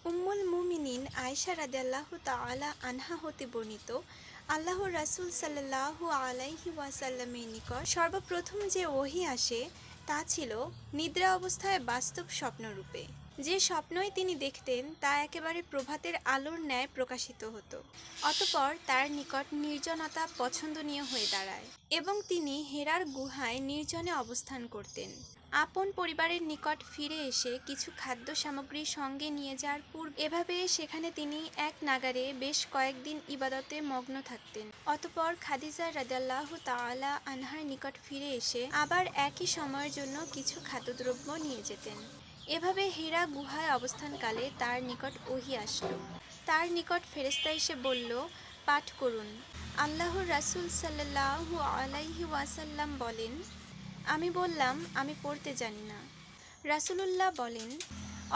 উম্মুল মুমিনিন আয়েশা রাদিয়াল্লাহু তাআলা আনহা হতে বর্ণিত, আল্লাহর রাসূল সাল্লাল্লাহু আলাইহি ওয়াসাল্লামের নিকট সর্বপ্রথম যে ওহী আসে তা ছিল নিদ্রা অবস্থায় বাস্তব স্বপ্নরূপে। যে স্বপ্নই তিনি দেখতেন তা একেবারে প্রভাতের আলোর ন্যায় প্রকাশিত হতো। অতঃপর তার নিকট নির্জনতা পছন্দনীয় হয়ে দাঁড়ায় এবং তিনি হেরার গুহায় নির্জনে অবস্থান করতেন। আপন পরিবারের নিকট ফিরে এসে কিছু খাদ্য সামগ্রী সঙ্গে নিয়ে যাওয়ার পূর্বে এভাবে সেখানে তিনি এক নাগারে বেশ কয়েকদিন ইবাদতে মগ্ন থাকতেন। অতঃপর খাদিজা রাদিয়াল্লাহু তাআলা আনহার নিকট ফিরে এসে আবার একই সময়ের জন্য কিছু খাদ্যদ্রব্য নিয়ে যেতেন। এভাবে হীরা গুহায় অবস্থানকালে তার নিকট ওহী আসলো। তার নিকট ফেরেশতা এসে বলল, পাঠ করুন। আল্লাহর রাসূল সাল্লাল্লাহু আলাইহি ওয়াসাল্লাম বলেন, আমি বললাম, আমি পড়তে জানি না। রাসূলুল্লাহ বলেন,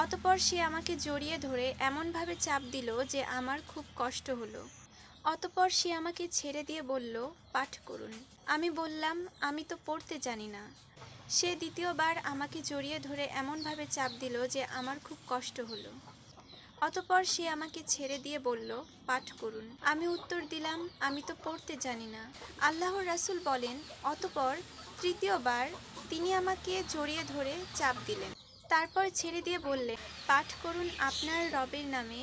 অতঃপর সে আমাকে জড়িয়ে ধরে এমনভাবে চাপ দিল যে আমার খুব কষ্ট হলো। অতঃপর সে আমাকে ছেড়ে দিয়ে বলল, পাঠ করুন। আমি বললাম, আমি তো পড়তে জানি না। সে দ্বিতীয়বার আমাকে জড়িয়ে ধরে এমনভাবে চাপ দিল যে আমার খুব কষ্ট হলো। অতঃপর সে আমাকে ছেড়ে দিয়ে বলল, পাঠ করুন। আমি উত্তর দিলাম, আমি তো পড়তে জানি না। আল্লাহর রাসূল বলেন, অতঃপর তৃতীয়বার তিনি আমাকে জড়িয়ে ধরে চাপ দিলেন। তারপর ছেড়ে দিয়ে বললেন, পাঠ করুন আপনার রবের নামে,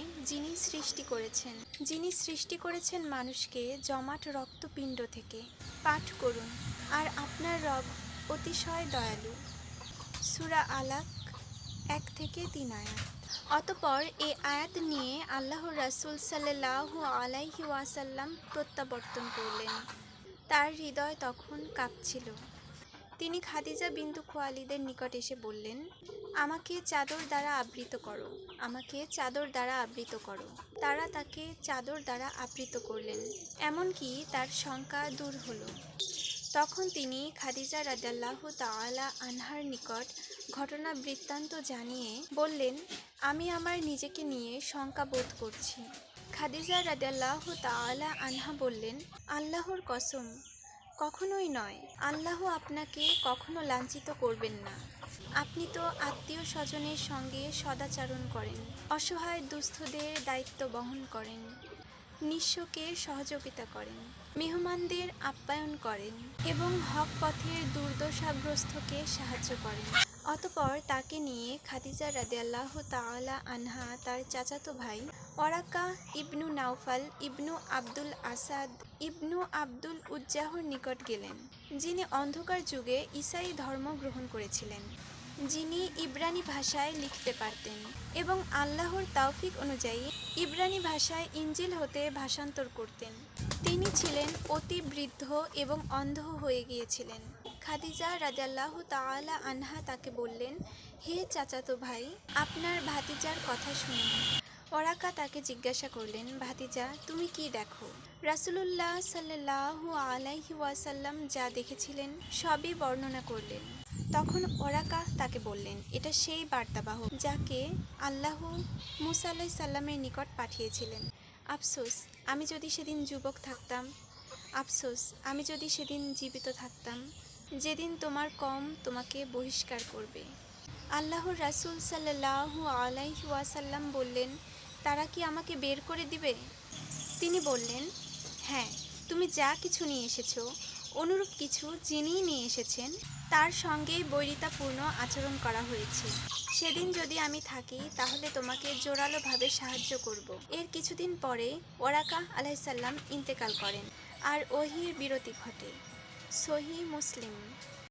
যিনি সৃষ্টি করেছেন মানুষকে জমাট রক্তপিণ্ড থেকে। পাঠ করুন, আর আপনার রব অতিশয় দয়ালু। সূরা আলাক 1-3 আয়াত। অতঃপর এই আয়াত নিয়ে আল্লাহর রাসূল সাল্লাল্লাহু আলাইহি ওয়াসাল্লাম প্রত্যাবর্তন করলেন। তার হৃদয় তখন কাঁপছিল। তিনি খাদিজা বিনতু খুয়াইলিদের নিকট এসে বললেন, আমাকে চাদর দ্বারা আবৃত করো, আমাকে চাদর দ্বারা আবৃত করো। তারা তাকে চাদর দ্বারা আবৃত করলেন, এমনকি তার শঙ্কা দূর হলো। তখন তিনি খাদিজা রাদিয়াল্লাহু তাআলা আনহার নিকট ঘটনা বৃত্তান্ত জানিয়ে বললেন, আমি আমার নিজেকে নিয়ে শঙ্কা বোধ করছি। খাদিজা রাদিয়াল্লাহু তাআলা আনহা বললেন, আল্লাহর কসম, কখনোই নয়। আল্লাহ আপনাকে কখনো লাঞ্ছিত করবেন না। আপনি তো আত্মীয় স্বজনের সঙ্গে সদাচরণ করেন, অসহায় দুস্থদের দায়িত্ব বহন করেন, নিঃস্বকে সহযোগিতা করেন, মেহমানদের আপ্যায়ন করেন এবং হক পথের দুর্দশাগ্রস্তকে সাহায্য করেন। অতঃপর তাকে নিয়ে খাদিজা রাদিয়াল্লাহু তাআলা আনহা তার চাচাতো ভাই ওয়ারাকা ইবনু নাওফাল ইবনু আব্দুল আসাদ ইবনু আব্দুল উজ্জাহর নিকট গেলেন, যিনি অন্ধকার যুগে ঈসাই ধর্ম গ্রহণ করেছিলেন, যিনি ইব্রানি ভাষায় লিখতে পারতেন এবং আল্লাহর তৌফিক অনুযায়ী ইব্রানি ভাষায় ইনজিল হতে ভাষান্তর করতেন। তিনি ছিলেন অতি বৃদ্ধ এবং অন্ধ হয়ে গিয়েছিলেন। খাদিজা রাদিয়াল্লাহু তাআলা আনহা তাকে বললেন, হে চাচাতো ভাই, আপনার ভাতিজার কথা শুনুন। ওয়ারাকা তাকে জিজ্ঞাসা করলেন, ভাতিজা, তুমি কি দেখো? রাসূলুল্লাহ সাল্লাল্লাহু আলাইহি ওয়াসাল্লাম যা দেখেছিলেন সবই বর্ণনা করলেন। তখন ওয়ারাকা তাকে বললেন, এটা সেই বার্তাবাহক যাকে আল্লাহ মূসা আলাইহিস সালামের নিকট পাঠিয়েছিলেন। আফসোস, আমি যদি সেদিন যুবক থাকতাম। আফসোস, আমি যদি সেদিন জীবিত থাকতাম, যেদিন তোমার কওম তোমাকে বহিষ্কার করবে। আল্লাহর রাসূল সাল্লাল্লাহু আলাইহি ওয়াসাল্লাম বললেন, তারা কি আমাকে বের করে দিবে? তিনি বললেন, হ্যাঁ, তুমি যা কিছু নিয়ে এসেছো, অনুরূপ কিছু যিনিই নিয়ে এসেছেন তার সঙ্গেই বৈরিতাপূর্ণ আচরণ করা হয়েছে। সেদিন যদি আমি থাকি তাহলে তোমাকে জোরালোভাবে সাহায্য করব। এর কিছুদিন পরে ওয়ারাকা আলাইহিস সালাম ইন্তেকাল করেন আর ওহীর বিরতি ঘটে। সহিহ মুসলিম।